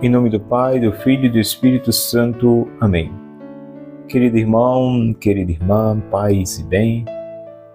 Em nome do Pai, do Filho e do Espírito Santo. Amém. Querido irmão, querida irmã, paz e bem,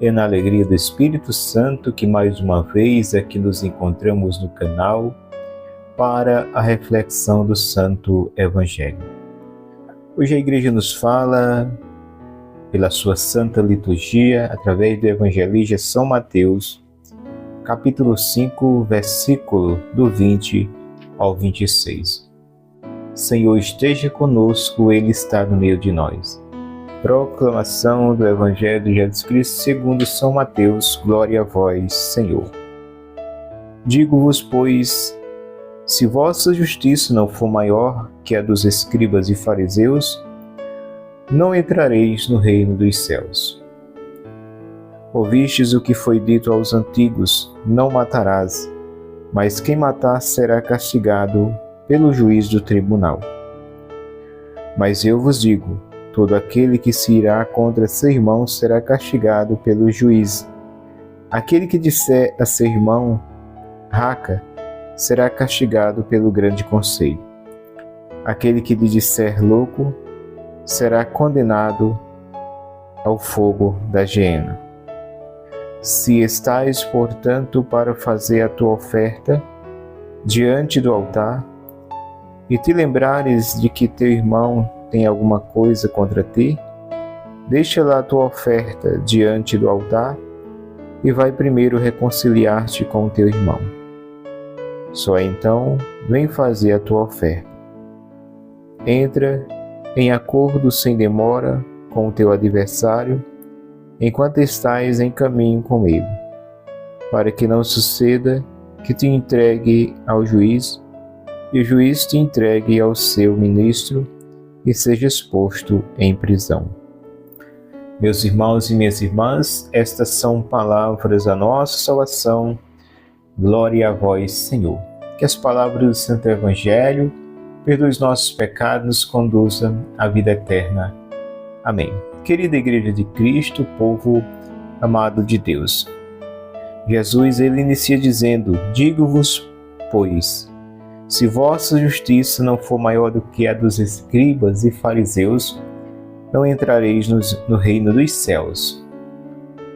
é na alegria do Espírito Santo que mais uma vez aqui nos encontramos no canal para a reflexão do Santo Evangelho. Hoje a Igreja nos fala, pela sua Santa Liturgia, através do Evangelista São Mateus, capítulo 5, versículo do 20 ao 26. Senhor esteja conosco, Ele está no meio de nós. Proclamação do Evangelho de Jesus Cristo segundo São Mateus. Glória a vós, Senhor. Digo-vos, pois, se vossa justiça não for maior que a dos escribas e fariseus, não entrareis no reino dos céus. Ouvistes o que foi dito aos antigos: não matarás, mas quem matar será castigado pelo juiz do tribunal. Mas eu vos digo, todo aquele que se irá contra seu irmão será castigado pelo juiz. Aquele que disser a seu irmão, raca, será castigado pelo grande conselho. Aquele que lhe disser louco, será condenado ao fogo da geena. Se estais, portanto, para fazer a tua oferta diante do altar, e te lembrares de que teu irmão tem alguma coisa contra ti, deixa lá a tua oferta diante do altar e vai primeiro reconciliar-te com o teu irmão. Só então vem fazer a tua oferta. Entra em acordo sem demora com o teu adversário, enquanto estás em caminho com ele, para que não suceda que te entregue ao juiz, e o juiz te entregue ao seu ministro, e sejas posto em prisão. Meus irmãos e minhas irmãs, estas são palavras da nossa salvação. Glória a vós, Senhor. Que as palavras do Santo Evangelho perdoem os nossos pecados, nos conduzam à vida eterna. Amém. Querida Igreja de Cristo, povo amado de Deus, Jesus ele inicia dizendo: digo-vos, pois, se vossa justiça não for maior do que a dos escribas e fariseus, não entrareis no reino dos céus.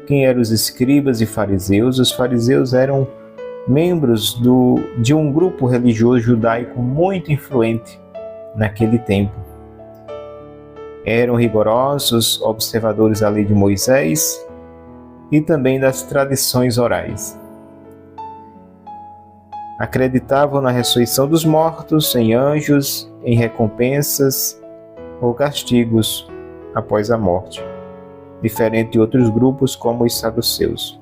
Quem eram os escribas e fariseus? Os fariseus eram membros de um grupo religioso judaico muito influente naquele tempo. Eram rigorosos observadores da lei de Moisés e também das tradições orais. Acreditavam na ressurreição dos mortos, em anjos, em recompensas ou castigos após a morte, diferente de outros grupos como os saduceus.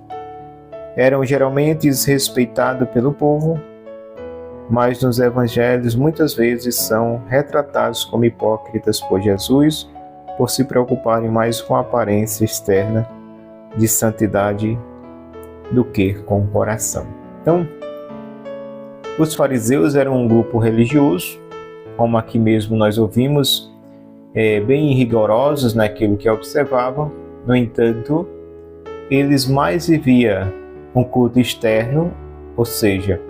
Eram geralmente desrespeitados pelo povo, mas nos evangelhos muitas vezes são retratados como hipócritas por Jesus, por se preocuparem mais com a aparência externa de santidade do que com o coração. Então, os fariseus eram um grupo religioso, como aqui mesmo nós ouvimos, bem rigorosos naquilo que observavam. No entanto, eles mais viviam um culto externo, ou seja,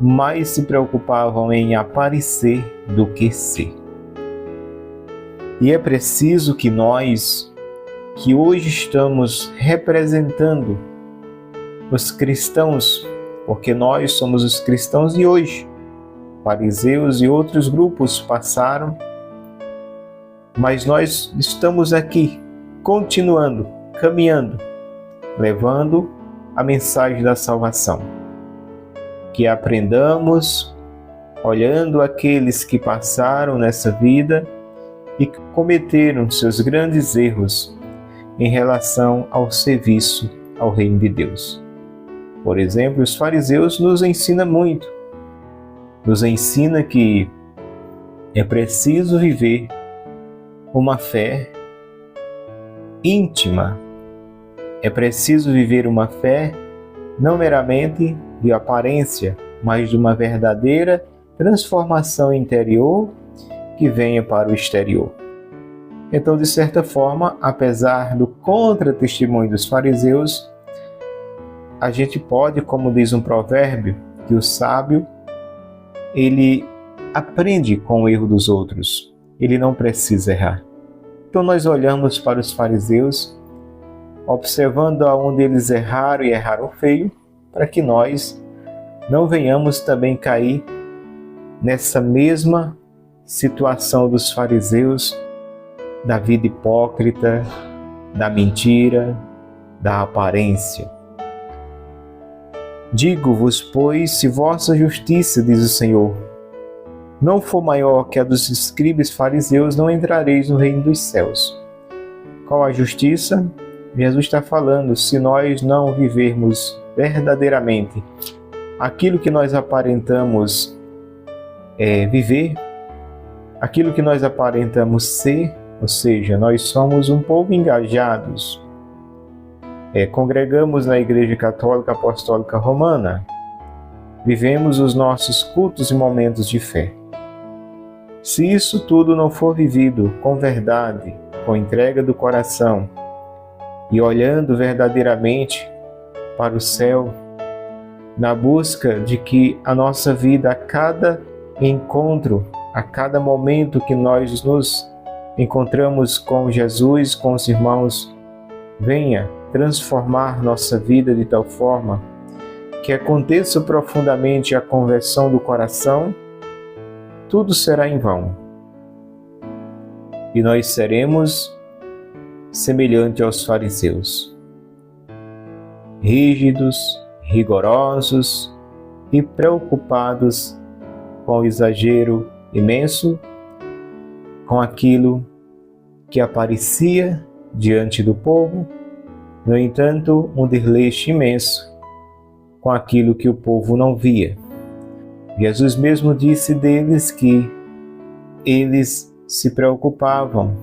mais se preocupavam em aparecer do que ser. E é preciso que nós, que hoje estamos representando os cristãos, porque nós somos os cristãos de hoje, fariseus e outros grupos passaram, mas nós estamos aqui, continuando, caminhando, levando a mensagem da salvação. Que aprendamos, olhando aqueles que passaram nessa vida e que cometeram seus grandes erros em relação ao serviço ao reino de Deus. Por exemplo, os fariseus nos ensinam muito. Nos ensina que é preciso viver uma fé íntima. É preciso viver uma fé não meramente de aparência, mas de uma verdadeira transformação interior que venha para o exterior. Então, de certa forma, apesar do contra-testemunho dos fariseus, a gente pode, como diz um provérbio, que o sábio, ele aprende com o erro dos outros. Ele não precisa errar. Então nós olhamos para os fariseus, observando aonde eles erraram e erraram feio, para que nós não venhamos também cair nessa mesma situação dos fariseus, da vida hipócrita, da mentira, da aparência. Digo-vos, pois, se vossa justiça, diz o Senhor, não for maior que a dos escribas fariseus, não entrareis no reino dos céus. Qual a justiça? Jesus está falando, se nós não vivermos verdadeiramente aquilo que nós aparentamos viver, aquilo que nós aparentamos ser, ou seja, nós somos um povo engajados, congregamos na Igreja Católica Apostólica Romana, vivemos os nossos cultos e momentos de fé. Se isso tudo não for vivido com verdade, com entrega do coração e olhando verdadeiramente para o céu, na busca de que a nossa vida, a cada encontro, a cada momento que nós nos encontramos com Jesus, com os irmãos, venha transformar nossa vida de tal forma que aconteça profundamente a conversão do coração, tudo será em vão. E nós seremos semelhante aos fariseus, rígidos, rigorosos e preocupados com o exagero imenso, com aquilo que aparecia diante do povo, no entanto, um desleixo imenso com aquilo que o povo não via. Jesus mesmo disse deles que eles se preocupavam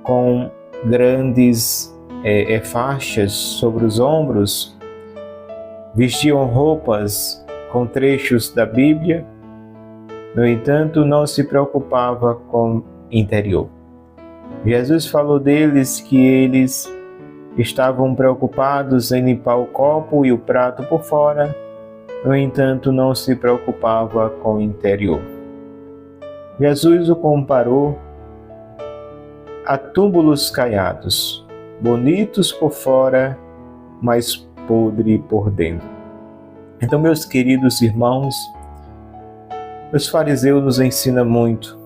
com grandes faixas sobre os ombros, vestiam roupas com trechos da Bíblia, no entanto, não se preocupava com o interior. Jesus falou deles que eles estavam preocupados em limpar o copo e o prato por fora, no entanto, não se preocupava com o interior. Jesus o comparou a túmulos caiados, bonitos por fora, mas podre por dentro. Então, meus queridos irmãos, os fariseus nos ensinam muito.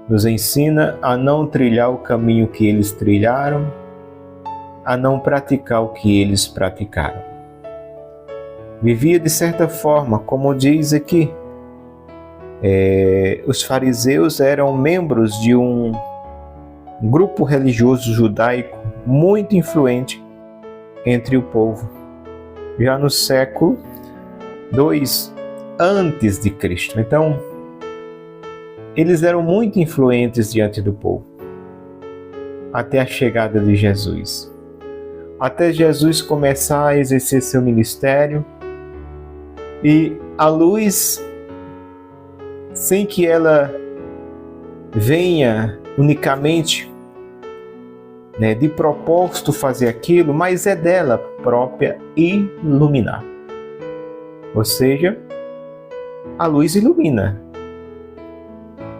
Nos ensina a não trilhar o caminho que eles trilharam, a não praticar o que eles praticaram. Vivia de certa forma, como diz aqui, os fariseus eram membros de um grupo religioso judaico muito influente entre o povo, já no século II antes de Cristo. Então, eles eram muito influentes diante do povo, até a chegada de Jesus. Até Jesus começar a exercer seu ministério, e a luz, sem que ela venha unicamente de propósito fazer aquilo, mas é dela própria iluminar. Ou seja, a luz ilumina.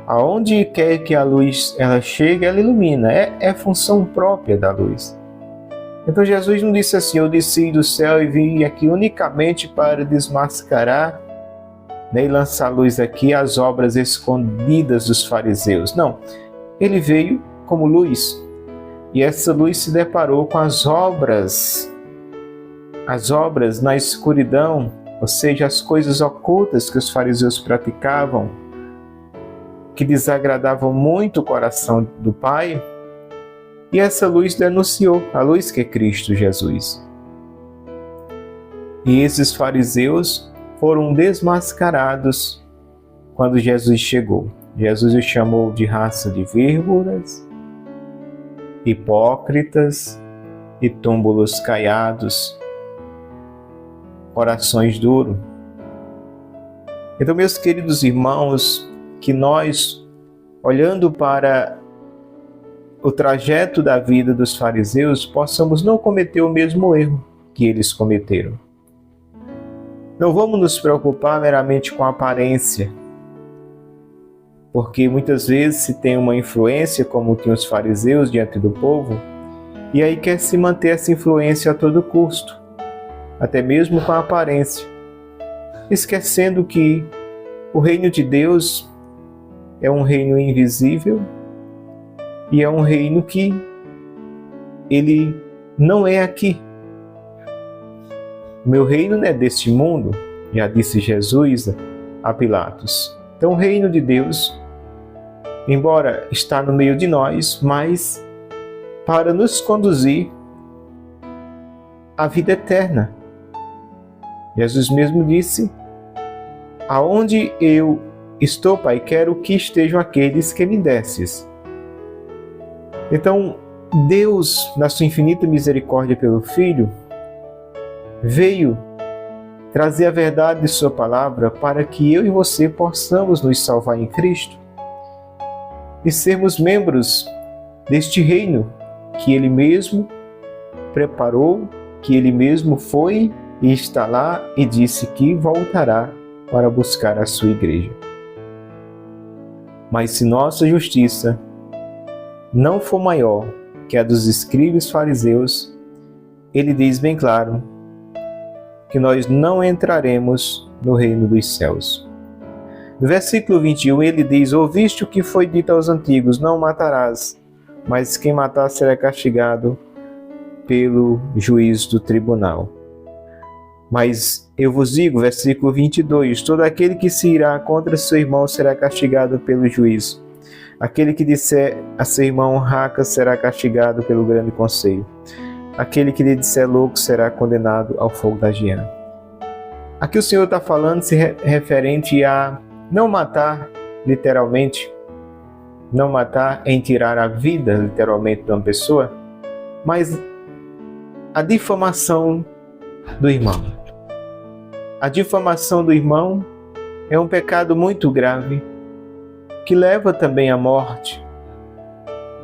Aonde quer que a luz ela chegue, ela ilumina. É função própria da luz. Então Jesus não disse assim, eu desci do céu e vim aqui unicamente para desmascarar e lançar luz aqui às obras escondidas dos fariseus. Não, ele veio como luz. E essa luz se deparou com as obras na escuridão, ou seja, as coisas ocultas que os fariseus praticavam, que desagradavam muito o coração do Pai. E essa luz denunciou, a luz que é Cristo Jesus. E esses fariseus foram desmascarados quando Jesus chegou. Jesus os chamou de raça de víboras, hipócritas e túmulos caiados, corações duros. Então, meus queridos irmãos, que nós, olhando para o trajeto da vida dos fariseus, possamos não cometer o mesmo erro que eles cometeram. Não vamos nos preocupar meramente com a aparência, porque muitas vezes se tem uma influência, como tinham os fariseus diante do povo, e aí quer se manter essa influência a todo custo, até mesmo com a aparência, esquecendo que o reino de Deus é um reino invisível e é um reino que ele não é aqui. O meu reino não é deste mundo, já disse Jesus a Pilatos. Então o reino de Deus, embora está no meio de nós, mas para nos conduzir à vida eterna. Jesus mesmo disse: aonde eu estou, Pai, quero que estejam aqueles que me desses. Então, Deus, na sua infinita misericórdia pelo Filho, veio trazer a verdade de sua palavra para que eu e você possamos nos salvar em Cristo e sermos membros deste reino que Ele mesmo preparou, que Ele mesmo foi e está lá e disse que voltará para buscar a sua igreja. Mas se nossa justiça não for maior que a dos escribas e fariseus, Ele diz bem claro que nós não entraremos no reino dos céus. No versículo 21, ele diz: ouviste o que foi dito aos antigos, não matarás, mas quem matar será castigado pelo juiz do tribunal. Mas eu vos digo, versículo 22, todo aquele que se irá contra seu irmão será castigado pelo juiz. Aquele que disser a seu irmão raca será castigado pelo grande conselho. Aquele que lhe disser louco será condenado ao fogo da hiena. Aqui o Senhor está falando referente a não matar literalmente, não matar em tirar a vida literalmente de uma pessoa, mas a difamação do irmão. A difamação do irmão é um pecado muito grave que leva também à morte.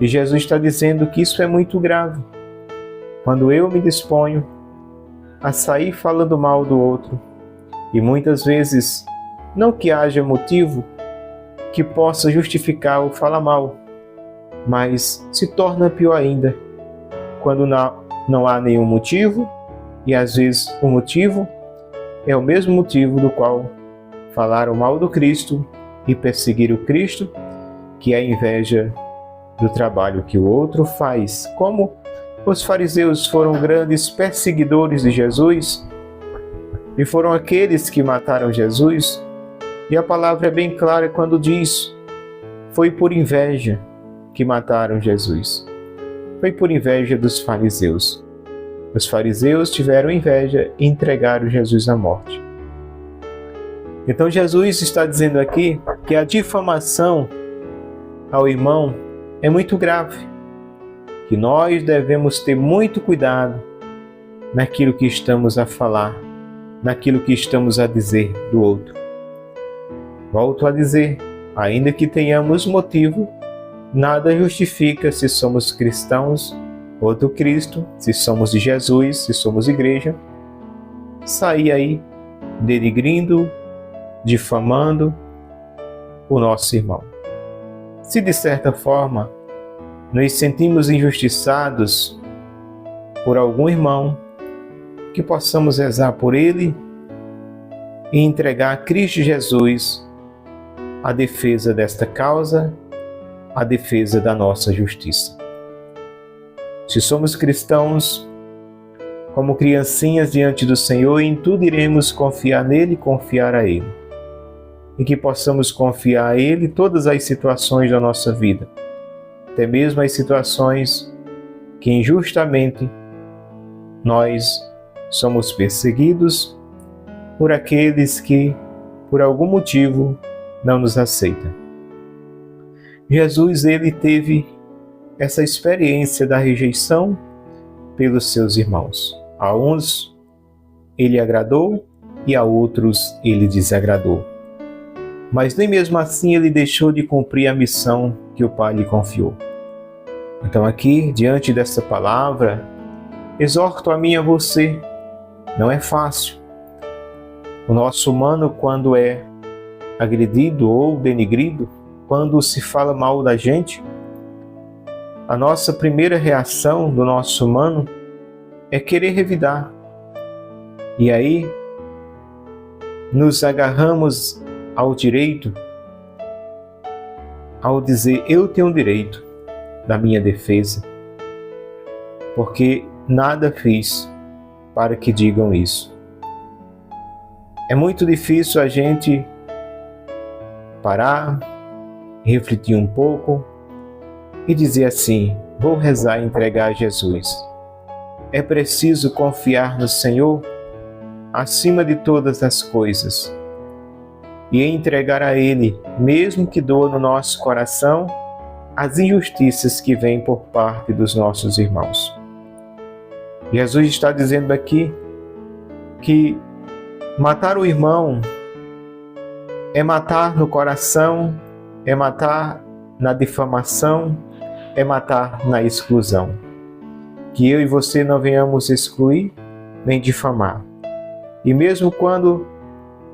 E Jesus está dizendo que isso é muito grave. Quando eu me disponho a sair falando mal do outro, e muitas vezes não que haja motivo que possa justificar o falar mal, mas se torna pior ainda quando não há nenhum motivo, e às vezes o motivo é o mesmo motivo do qual falaram mal do Cristo e perseguir o Cristo, que é a inveja do trabalho que o outro faz. Como os fariseus foram grandes perseguidores de Jesus e foram aqueles que mataram Jesus, e a palavra é bem clara quando diz: foi por inveja que mataram Jesus. Foi por inveja dos fariseus. Os fariseus tiveram inveja e entregaram Jesus à morte. Então Jesus está dizendo aqui que a difamação ao irmão é muito grave, que nós devemos ter muito cuidado naquilo que estamos a falar, naquilo que estamos a dizer do outro. Volto a dizer, ainda que tenhamos motivo, nada justifica se somos cristãos ou do Cristo, se somos de Jesus, se somos igreja, sair aí denigrindo, difamando o nosso irmão. Se de certa forma nos sentimos injustiçados por algum irmão, que possamos rezar por ele e entregar a Cristo Jesus a defesa desta causa, a defesa da nossa justiça. Se somos cristãos, como criancinhas diante do Senhor, em tudo iremos confiar nele e confiar a ele. E que possamos confiar a ele todas as situações da nossa vida, até mesmo as situações que injustamente nós somos perseguidos por aqueles que, por algum motivo, não nos aceitam. Jesus, ele teve essa experiência da rejeição pelos seus irmãos. A uns ele agradou e a outros ele desagradou. Mas nem mesmo assim ele deixou de cumprir a missão que o Pai lhe confiou. Então aqui, diante dessa palavra, exorto a mim e a você, não é fácil. O nosso humano, quando é agredido ou denigrido, quando se fala mal da gente, a nossa primeira reação do nosso humano é querer revidar. E aí nos agarramos ao direito, ao dizer eu tenho direito da minha defesa, porque nada fiz para que digam isso. É muito difícil a gente parar, refletir um pouco e dizer assim: vou rezar e entregar a Jesus. É preciso confiar no Senhor acima de todas as coisas e entregar a Ele, mesmo que doa no nosso coração, as injustiças que vêm por parte dos nossos irmãos. Jesus está dizendo aqui que matar o irmão é matar no coração, é matar na difamação, é matar na exclusão. Que eu e você não venhamos excluir nem difamar. E mesmo quando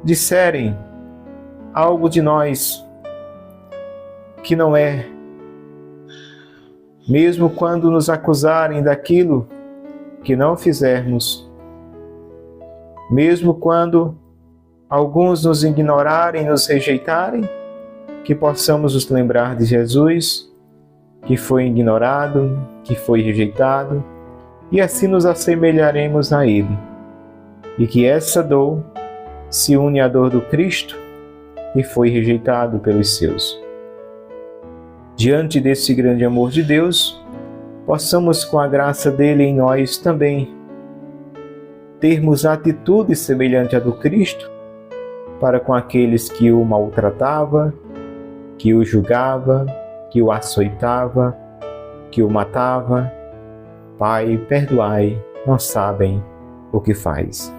disserem algo de nós que não é, mesmo quando nos acusarem daquilo que não fizermos, mesmo quando alguns nos ignorarem, nos rejeitarem, que possamos nos lembrar de Jesus, que foi ignorado, que foi rejeitado, e assim nos assemelharemos a Ele. E que essa dor se une à dor do Cristo, que foi rejeitado pelos seus. Diante desse grande amor de Deus, possamos, com a graça dele em nós também, termos atitude semelhante à do Cristo para com aqueles que o maltratava, que o julgava, que o açoitava, que o matava. Pai, perdoai, não sabem o que faz.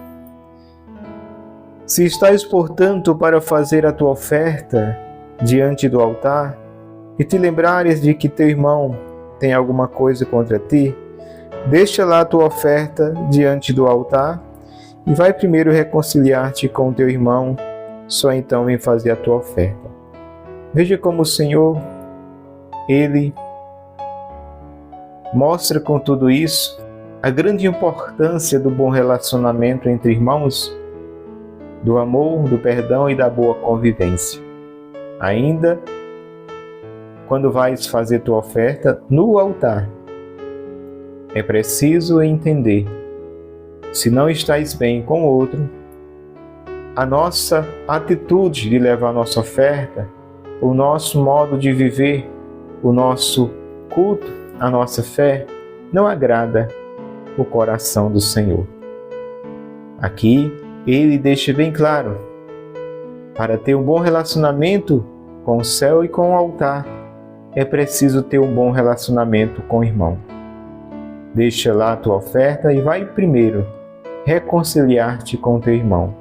Se estás, portanto, para fazer a tua oferta diante do altar e te lembrares de que teu irmão tem alguma coisa contra ti, deixa lá a tua oferta diante do altar e vai primeiro reconciliar-te com teu irmão, só então vem fazer a tua oferta. Veja como o Senhor, Ele mostra com tudo isso a grande importância do bom relacionamento entre irmãos, do amor, do perdão e da boa convivência. Ainda quando vais fazer tua oferta no altar, é preciso entender, se não estás bem com o outro, a nossa atitude de levar a nossa oferta, o nosso modo de viver, o nosso culto, a nossa fé, não agrada o coração do Senhor. Aqui, Ele deixa bem claro, para ter um bom relacionamento com o céu e com o altar, é preciso ter um bom relacionamento com o irmão. Deixa lá a tua oferta e vai primeiro reconciliar-te com o teu irmão.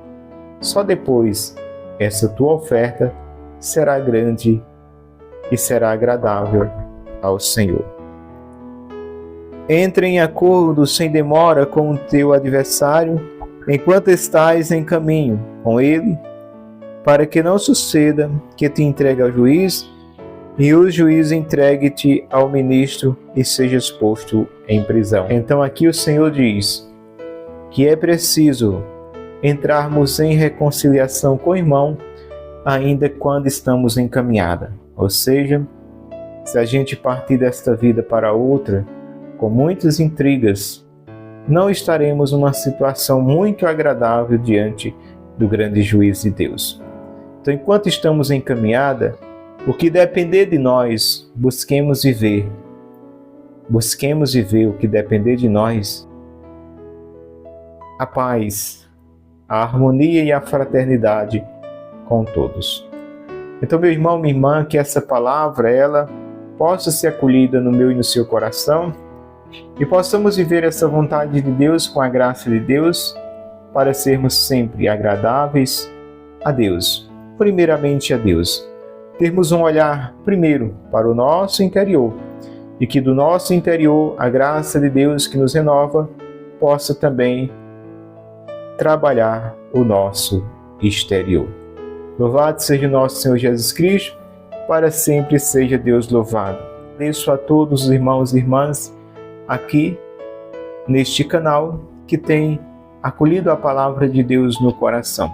Só depois, essa tua oferta será grande e será agradável ao Senhor. Entra em acordo sem demora com o teu adversário, enquanto estás em caminho com ele, para que não suceda que te entregue ao juiz, e o juiz entregue-te ao ministro e sejas posto em prisão. Então aqui o Senhor diz que é preciso entrarmos em reconciliação com o irmão, ainda quando estamos em caminhada. Ou seja, se a gente partir desta vida para outra, com muitas intrigas, não estaremos numa situação muito agradável diante do grande juiz de Deus. Então, enquanto estamos em caminhada, o que depender de nós, busquemos viver o que depender de nós, a paz, a harmonia e a fraternidade com todos. Então, meu irmão, minha irmã, que essa palavra, ela possa ser acolhida no meu e no seu coração e possamos viver essa vontade de Deus com a graça de Deus para sermos sempre agradáveis a Deus, primeiramente a Deus. Termos um olhar primeiro para o nosso interior e que do nosso interior a graça de Deus que nos renova possa também trabalhar o nosso exterior. Louvado seja o nosso Senhor Jesus Cristo, para sempre seja Deus louvado. Agradeço a todos os irmãos e irmãs aqui neste canal que têm acolhido a palavra de Deus no coração.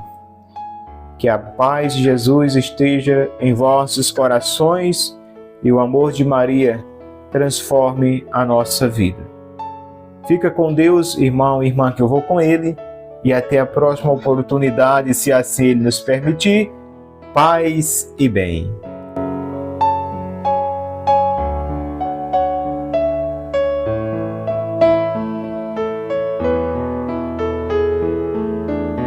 Que a paz de Jesus esteja em vossos corações e o amor de Maria transforme a nossa vida. Fica com Deus, irmão e irmã, que eu vou com Ele, e até a próxima oportunidade, se assim Ele nos permitir. Paz e bem.